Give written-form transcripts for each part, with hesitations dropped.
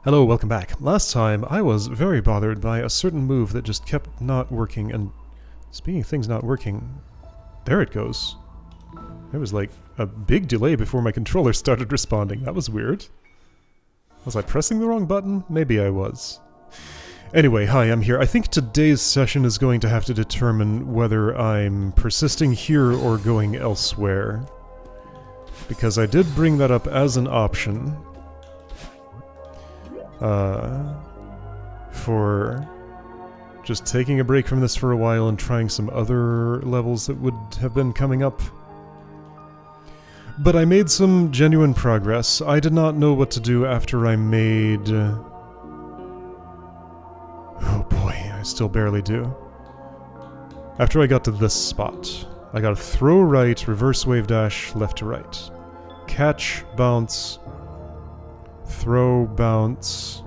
Hello, welcome back. Last time, I was very bothered by a certain move that just kept not working, and speaking of things not working, there it goes. There was like a big delay before my controller started responding. That was weird. Was I pressing the wrong button? Maybe I was. Anyway, hi, I'm here. I think today's session is going to have to determine whether I'm persisting here or going elsewhere. Because I did bring that up as an option. For just taking a break from this for a while and trying some other levels that would have been coming up. But I made some genuine progress. I did not know what to do after I made... oh boy, I still barely do. After I got to this spot, I got a throw right, reverse wave dash, left to right. Catch, bounce, throw, bounce,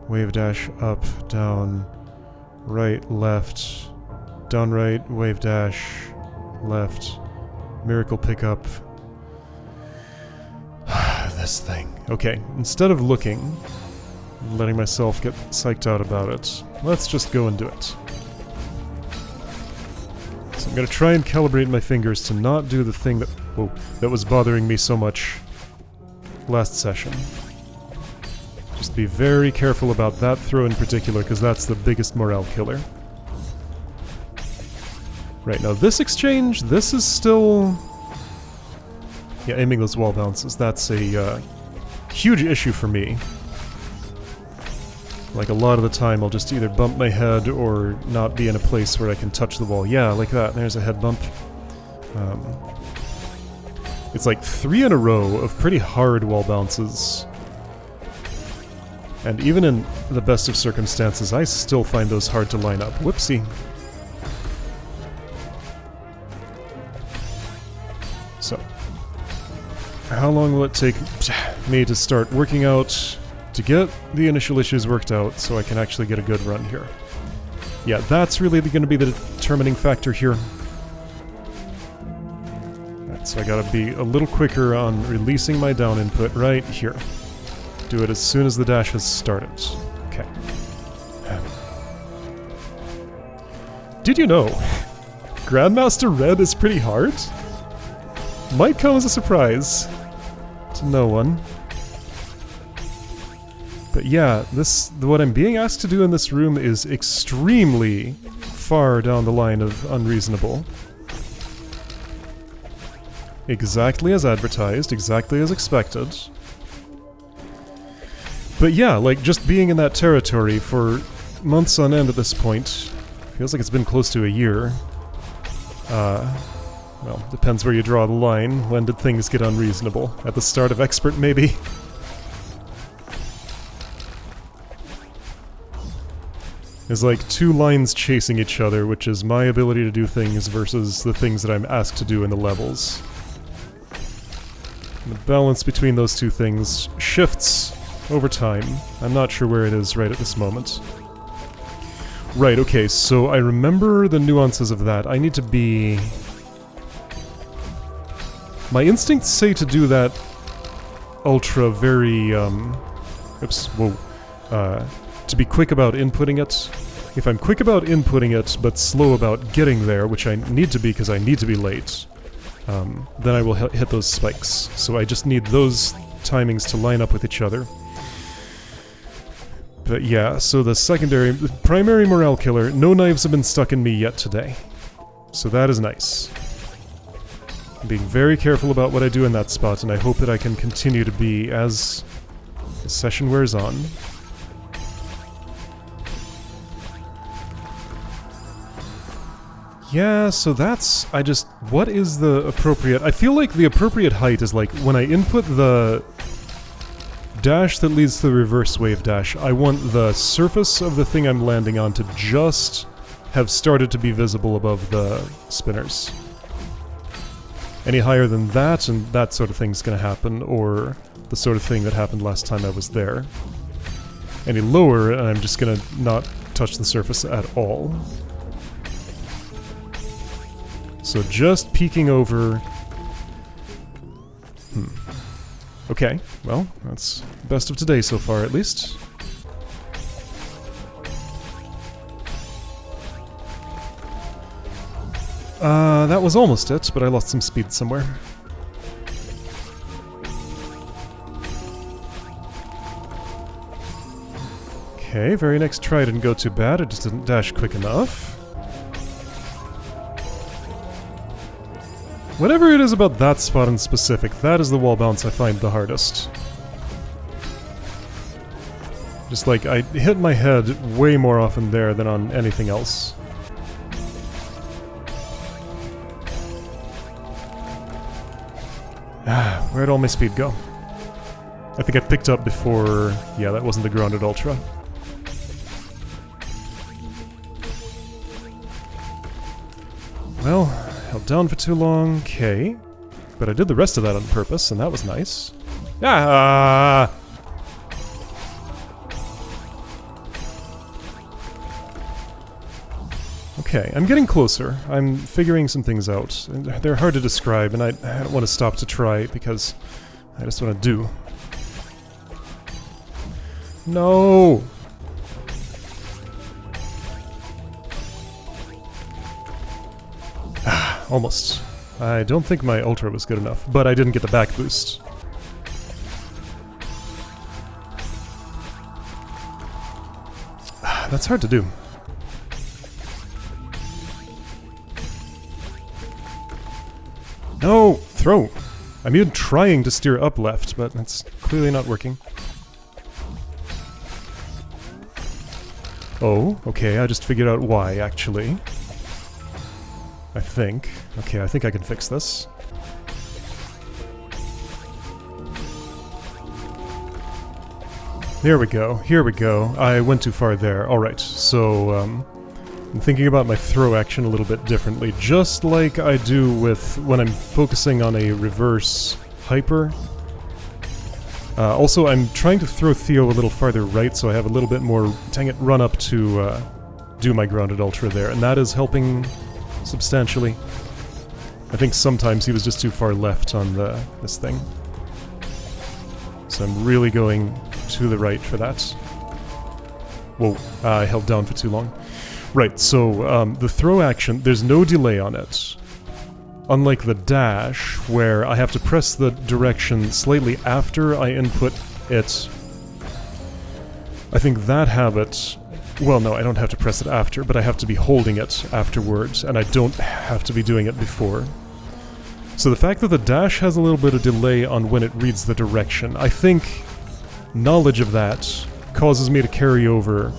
wave dash, up, down, right, left, down right, wave dash, left, miracle pickup. This thing. Okay, instead of looking, letting myself get psyched out about it, let's just go and do it. So I'm gonna try and calibrate my fingers to not do the thing that, whoa, that was bothering me so much last session. Just be very careful about that throw in particular, because that's the biggest morale killer. Right, now this exchange, this is still... yeah, aiming those wall bounces, that's a huge issue for me. Like, a lot of the time I'll just either bump my head or not be in a place where I can touch the wall. Yeah, like that, there's a head bump. It's like 3 in a row of pretty hard wall bounces. And even in the best of circumstances, I still find those hard to line up. Whoopsie. So, how long will it take me to start working out to get the initial issues worked out so I can actually get a good run here? Yeah, that's really going to be the determining factor here. Alright, so I gotta be a little quicker on releasing my down input right here. Do it as soon as the dash has started. Okay. Did you know Grandmaster Red is pretty hard? Might come as a surprise to no one. But yeah, what I'm being asked to do in this room is extremely far down the line of unreasonable. Exactly as advertised, exactly as expected. But yeah, like, just being in that territory for months on end at this point, feels like it's been close to a year. Well, depends where you draw the line. When did things get unreasonable? At the start of Expert, maybe? There's like 2 lines chasing each other, which is my ability to do things versus the things that I'm asked to do in the levels. And the balance between those 2 things shifts over time. I'm not sure where it is right at this moment. Right, okay, so I remember the nuances of that. I need to be... my instincts say to do that ultra very, oops, whoa. To be quick about inputting it. If I'm quick about inputting it, but slow about getting there, which I need to be because I need to be late, then I will hit those spikes. So I just need those timings to line up with each other. But yeah, so the primary morale killer, no knives have been stuck in me yet today. So that is nice. I'm being very careful about what I do in that spot, and I hope that I can continue to be as the session wears on. Yeah, so that's... what is the appropriate... I feel like the appropriate height is like, when I input the dash that leads to the reverse wave dash, I want the surface of the thing I'm landing on to just have started to be visible above the spinners. Any higher than that, and that sort of thing's gonna happen, or the sort of thing that happened last time I was there. Any lower, and I'm just gonna not touch the surface at all. So just peeking over... Okay, well, that's best of today so far, at least. That was almost it, but I lost some speed somewhere. Okay, very next try didn't go too bad, it just didn't dash quick enough. Whatever it is about that spot in specific, that is the wall bounce I find the hardest. Just like, I hit my head way more often there than on anything else. Where'd all my speed go? I think I picked up before... Yeah, that wasn't the grounded ultra. Well, held down for too long, okay. But I did the rest of that on purpose, and that was nice. Ah! Okay, I'm getting closer. I'm figuring some things out. They're hard to describe, and I don't want to stop to try, because I just want to do. No! Ah, almost. I don't think my ultra was good enough, but I didn't get the back boost. Ah, that's hard to do. No! Throw! I'm even trying to steer up left, but that's clearly not working. Oh, okay, I just figured out why, actually. I think. Okay, I think I can fix this. There we go, here we go. I went too far there. Alright, so, I'm thinking about my throw action a little bit differently, just like I do with when I'm focusing on a reverse hyper. Also, I'm trying to throw Theo a little farther right, so I have a little bit more, dang it, run up to do my grounded ultra there, and that is helping substantially. I think sometimes he was just too far left on this thing. So I'm really going to the right for that. Whoa, I held down for too long. Right, so the throw action, there's no delay on it. Unlike the dash, where I have to press the direction slightly after I input it. I think that habit... Well, no, I don't have to press it after, but I have to be holding it afterwards, and I don't have to be doing it before. So the fact that the dash has a little bit of delay on when it reads the direction, I think knowledge of that causes me to carry over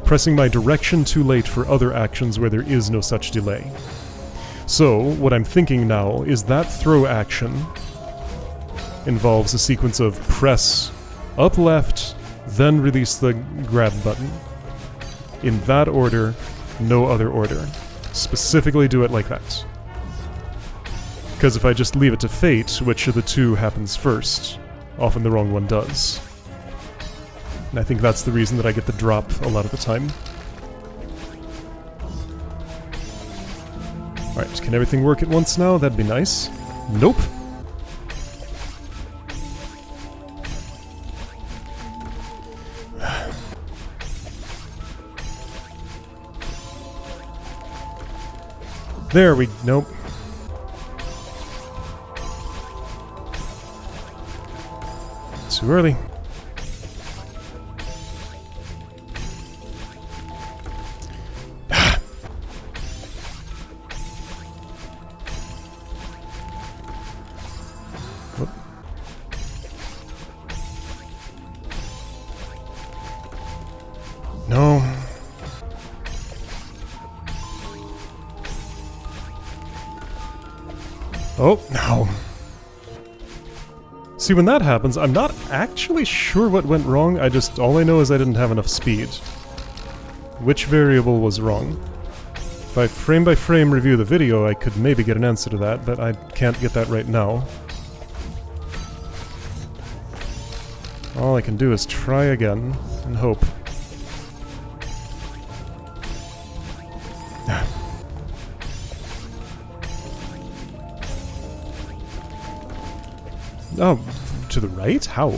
pressing my direction too late for other actions where there is no such delay. So, what I'm thinking now is that throw action involves a sequence of press up left, then release the grab button. In that order, no other order. Specifically do it like that. Because if I just leave it to fate, which of the two happens first, often the wrong one does. And I think that's the reason that I get the drop a lot of the time. Alright, can everything work at once now? That'd be nice. Nope. There we... nope. Too early. No. Oh, no. See, when that happens, I'm not actually sure what went wrong, all I know is I didn't have enough speed. Which variable was wrong? If I frame by frame review the video, I could maybe get an answer to that, but I can't get that right now. All I can do is try again, and hope. Oh, To the right? How?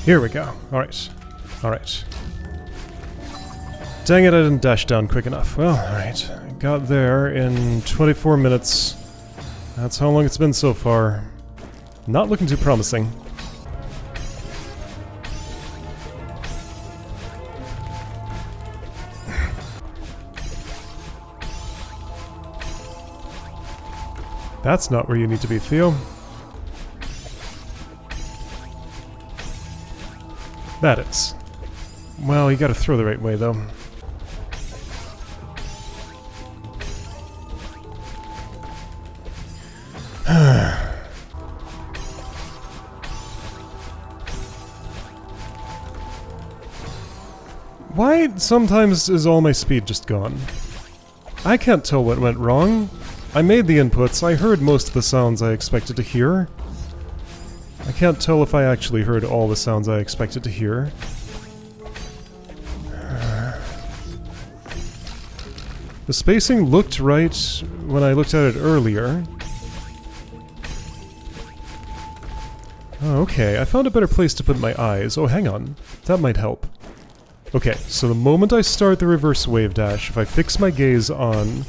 Here we go. Alright. Alright. Dang it, I didn't dash down quick enough. Well, alright. I got there in 24 minutes. That's how long it's been so far. Not looking too promising. That's not where you need to be, Theo. That is. Well, you gotta throw the right way, though. Why sometimes is all my speed just gone? I can't tell what went wrong. I made the inputs, I heard most of the sounds I expected to hear. I can't tell if I actually heard all the sounds I expected to hear. The spacing looked right when I looked at it earlier. Oh, okay, I found a better place to put my eyes. Oh, hang on. That might help. Okay, so the moment I start the reverse wave dash, if I fix my gaze on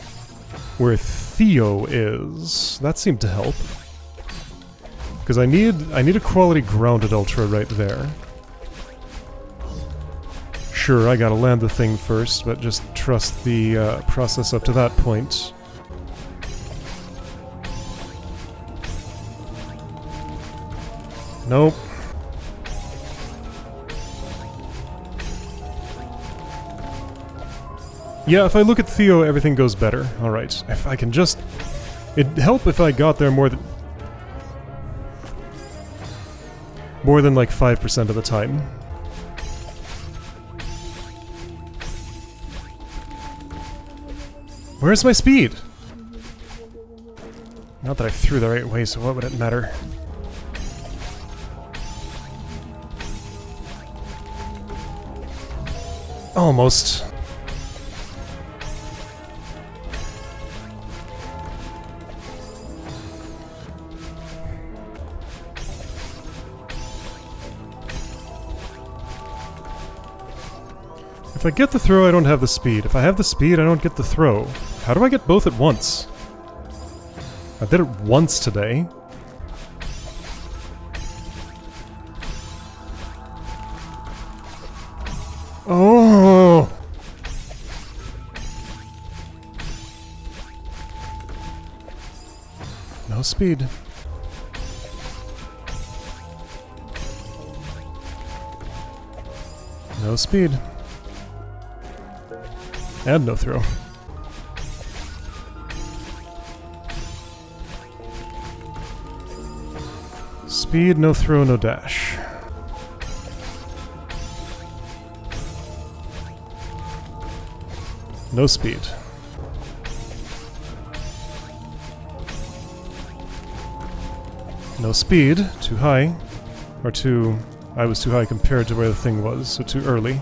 where Theo is, that seemed to help. Because I need a quality grounded ultra right there. Sure, I gotta land the thing first, but just trust the process up to that point. Nope. Yeah, if I look at Theo, everything goes better. Alright, if I can just... It'd help if I got there more than like 5% of the time. Where's my speed? Not that I threw the right way, so what would it matter? Almost. If I get the throw, I don't have the speed. If I have the speed, I don't get the throw. How do I get both at once? I did it once today. Oh! No speed. No speed. And no throw. Speed, no throw, no dash. No speed. No speed, too high. Or too... I was too high compared to where the thing was, so too early.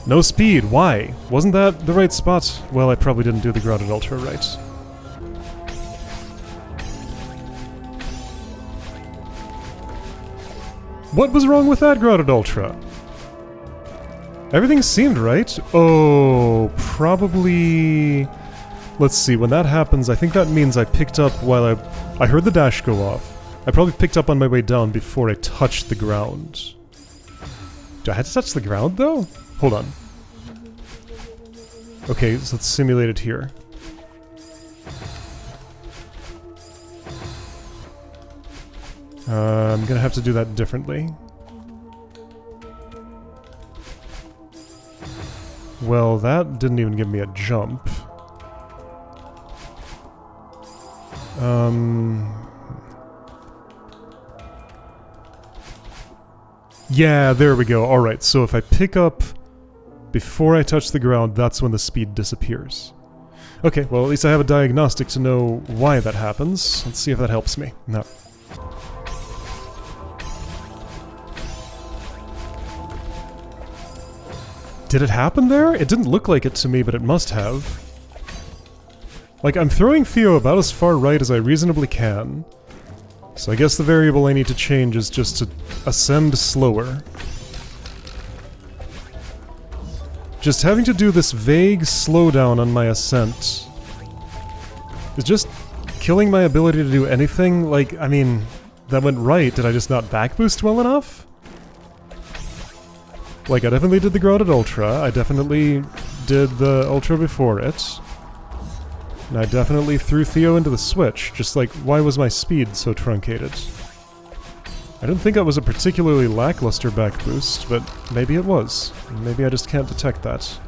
No speed, why? Wasn't that the right spot? Well, I probably didn't do the grounded ultra right. What was wrong with that grounded ultra? Everything seemed right. Oh, probably... Let's see, when that happens, I think that means I picked up while I heard the dash go off. I probably picked up on my way down before I touched the ground. Do I have to touch the ground, though? Hold on. Okay, so let's simulate it here. I'm gonna have to do that differently. Well, that didn't even give me a jump. Yeah, there we go. Alright, so if I pick up before I touch the ground, that's when the speed disappears. Okay, well at least I have a diagnostic to know why that happens. Let's see if that helps me. No. Did it happen there? It didn't look like it to me, but it must have. Like, I'm throwing Theo about as far right as I reasonably can. So I guess the variable I need to change is just to ascend slower. Just having to do this vague slowdown on my ascent is just killing my ability to do anything. Like, I mean, that went right. Did I just not back boost well enough? Like, I definitely did the grounded ultra. I definitely did the ultra before it. And I definitely threw Theo into the switch. Just like, why was my speed so truncated? I didn't think that was a particularly lackluster back boost, but maybe it was. Maybe I just can't detect that.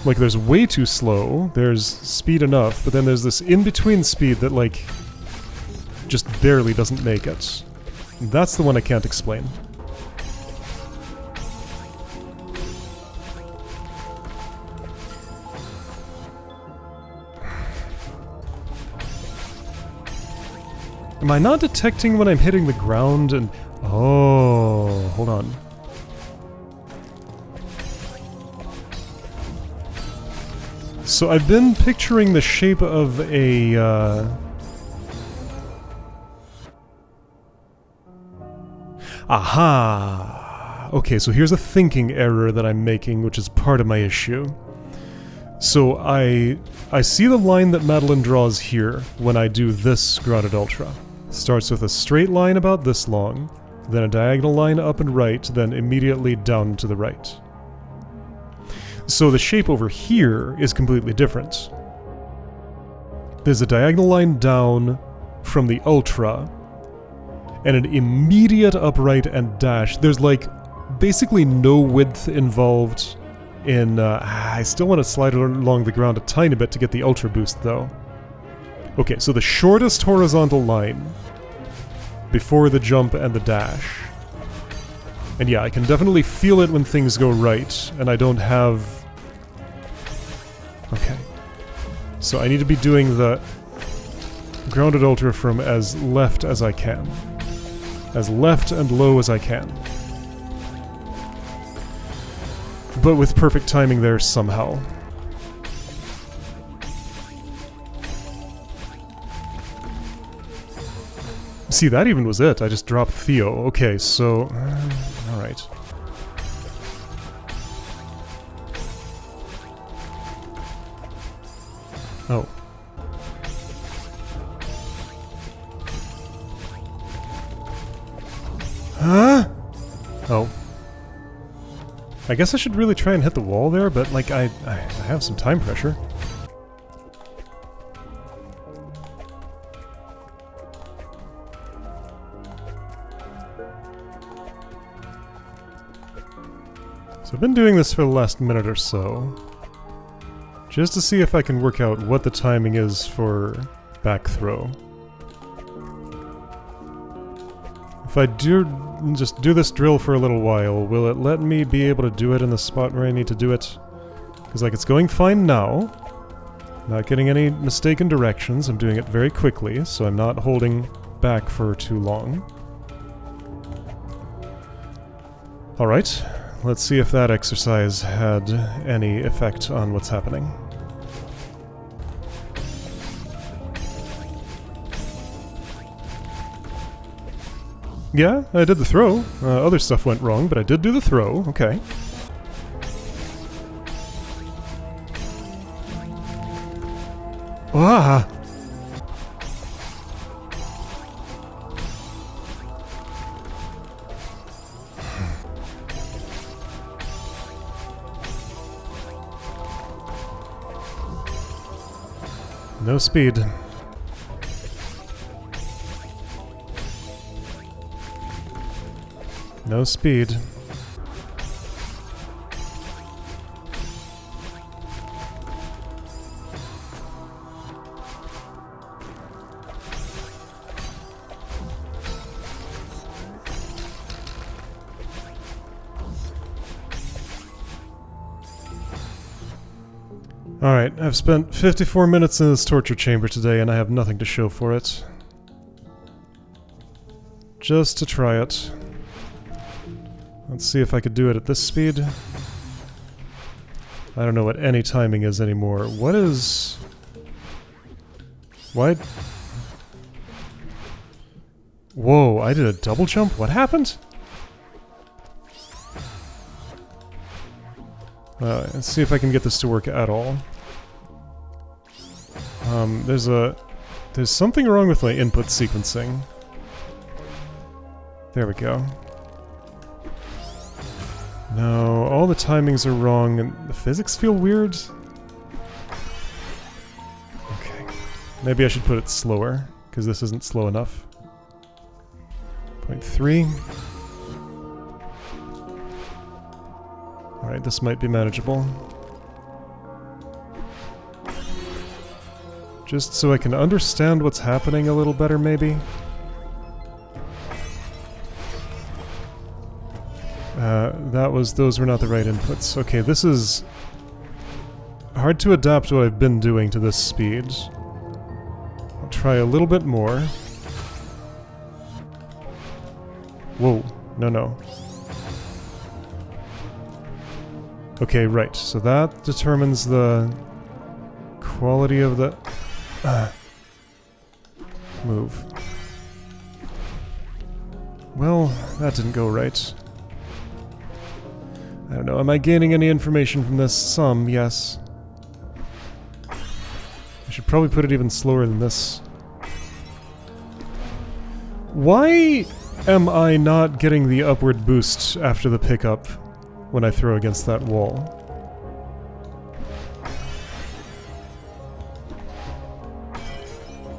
Like, there's way too slow, there's speed enough, but then there's this in-between speed that, like, just barely doesn't make it. That's the one I can't explain. Am I not detecting when I'm hitting the ground and... Oh, hold on. So I've been picturing the shape of a... Aha! Okay, so here's a thinking error that I'm making, which is part of my issue. So I see the line that Madeline draws here when I do this grounded ultra. Starts with a straight line about this long, then a diagonal line up and right, then immediately down to the right. So the shape over here is completely different. There's a diagonal line down from the ultra, and an immediate upright and dash. There's like basically no width involved in... I still want to slide along the ground a tiny bit to get the ultra boost though. Okay, so the shortest horizontal line before the jump and the dash. And yeah, I can definitely feel it when things go right, and I don't have... Okay. So I need to be doing the grounded ultra from as left as I can. As left and low as I can. But with perfect timing there somehow. See, that even was it. I just dropped Theo. Okay, so... alright. Oh. Huh? Oh. I guess I should really try and hit the wall there, but, like, I have some time pressure. So I've been doing this for the last minute or so, just to see if I can work out what the timing is for back throw. If I just do this drill for a little while, will it let me be able to do it in the spot where I need to do it? Because, like, it's going fine now. Not getting any mistaken directions. I'm doing it very quickly, so I'm not holding back for too long. Alright, let's see if that exercise had any effect on what's happening. Yeah, I did the throw. Other stuff went wrong, but I did do the throw. Okay. Ah! No speed. No speed. Alright, I've spent 54 minutes in this torture chamber today and I have nothing to show for it. Just to try it. Let's see if I could do it at this speed. I don't know what any timing is anymore. What is... What? Whoa, I did a double jump? What happened? Let's see if I can get this to work at all. There's something wrong with my input sequencing. There we go. No, all the timings are wrong and the physics feel weird. Okay. Maybe I should put it slower, because this isn't slow enough. 0.3. Alright, this might be manageable. Just so I can understand what's happening a little better, maybe. Those were not the right inputs. Okay, this is hard to adapt what I've been doing to this speed. I'll try a little bit more. Whoa, no. Okay, right, so that determines the quality of the move. Well, that didn't go right. I don't know, am I gaining any information from this? Some, yes. I should probably put it even slower than this. Why am I not getting the upward boost after the pickup when I throw against that wall?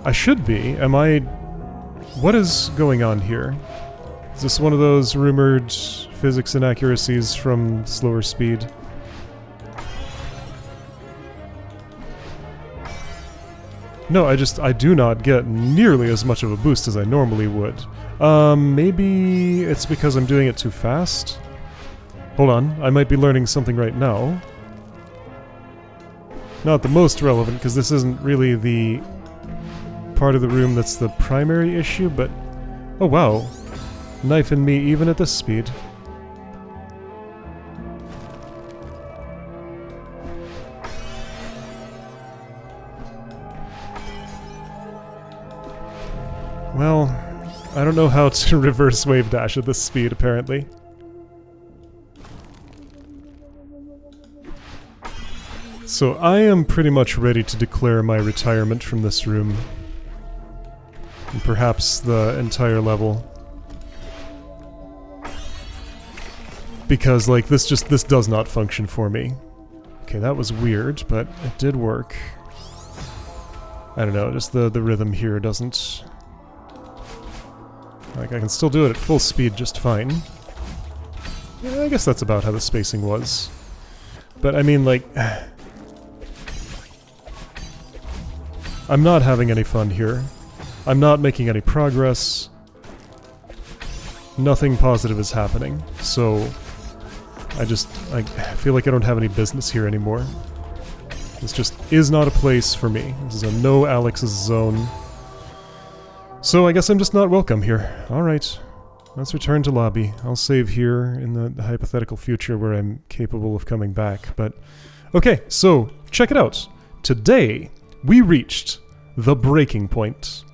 I should be. Am I... What is going on here? Is this one of those rumored physics inaccuracies from slower speed? No, I do not get nearly as much of a boost as I normally would. Maybe it's because I'm doing it too fast? Hold on, I might be learning something right now. Not the most relevant, because this isn't really the part of the room that's the primary issue, but... Oh wow. Knife in me even at this speed. Well, I don't know how to reverse wave dash at this speed, apparently. So I am pretty much ready to declare my retirement from this room. And perhaps the entire level. Because, like, this does not function for me. Okay, that was weird, but it did work. I don't know, just the rhythm here doesn't... Like, I can still do it at full speed just fine. Yeah, I guess that's about how the spacing was. But, I mean, like... I'm not having any fun here. I'm not making any progress. Nothing positive is happening, so... I feel like I don't have any business here anymore. This just is not a place for me. This is a no Alex's zone. So I guess I'm just not welcome here. Alright. Let's return to lobby. I'll save here in the hypothetical future where I'm capable of coming back, but... Okay, so, check it out. Today, we reached the breaking point.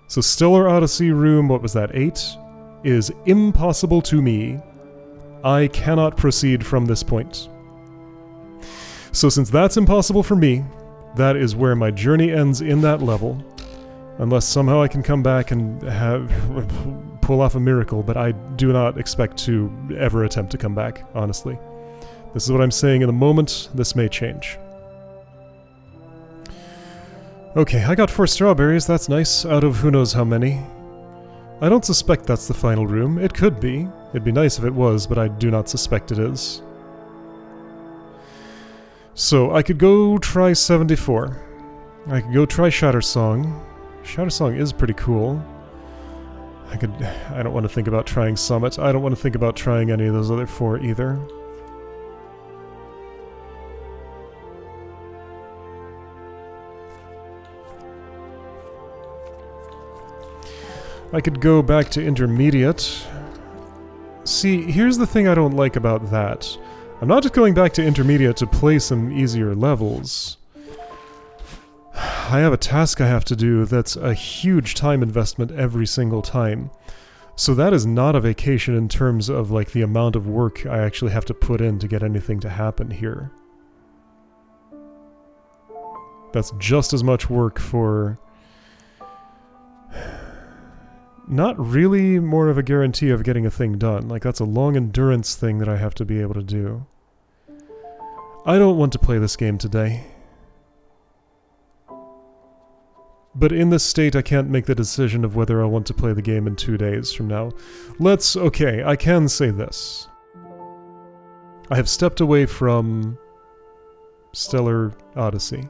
So Stellar Odyssey room, what was that, 8? Is impossible to me. I cannot proceed from this point. So since that's impossible for me, that is where my journey ends in that level. Unless somehow I can come back and pull off a miracle, but I do not expect to ever attempt to come back, honestly. This is what I'm saying in the moment. This may change. Okay, I got 4 strawberries, that's nice, out of who knows how many. I don't suspect that's the final room. It could be. It'd be nice if it was, but I do not suspect it is. So, I could go try 74. I could go try Shattersong. Shattersong is pretty cool. I don't want to think about trying Summit. I don't want to think about trying any of those other 4 either. I could go back to Intermediate, See, here's the thing I don't like about that. I'm not just going back to intermediate to play some easier levels. I have a task I have to do that's a huge time investment every single time. So that is not a vacation in terms of like the amount of work I actually have to put in to get anything to happen here. That's just as much work for... not really more of a guarantee of getting a thing done. Like, that's a long endurance thing that I have to be able to do. I don't want to play this game today. But in this state, I can't make the decision of whether I want to play the game in 2 days from now. Okay, I can say this. I have stepped away from Stellar Odyssey.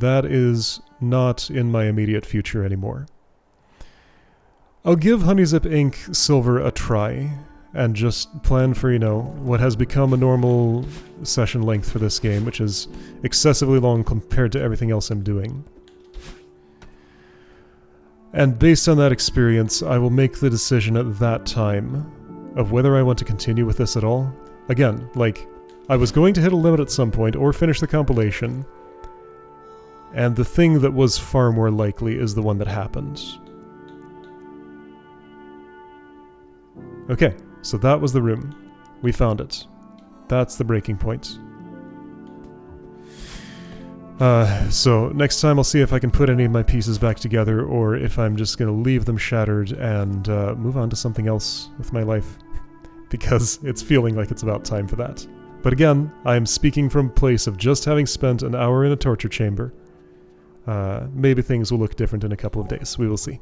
That is not in my immediate future anymore. I'll give Honeysip Inc. Silver a try, and just plan for, you know, what has become a normal session length for this game, which is excessively long compared to everything else I'm doing. And based on that experience, I will make the decision at that time of whether I want to continue with this at all. Again, like, I was going to hit a limit at some point, or finish the compilation, and the thing that was far more likely is the one that happened. Okay, so that was the room. We found it. That's the breaking point. So next time I'll see if I can put any of my pieces back together, or if I'm just gonna leave them shattered and move on to something else with my life. Because it's feeling like it's about time for that. But again, I'm speaking from a place of just having spent an hour in a torture chamber. Maybe things will look different in a couple of days. We will see.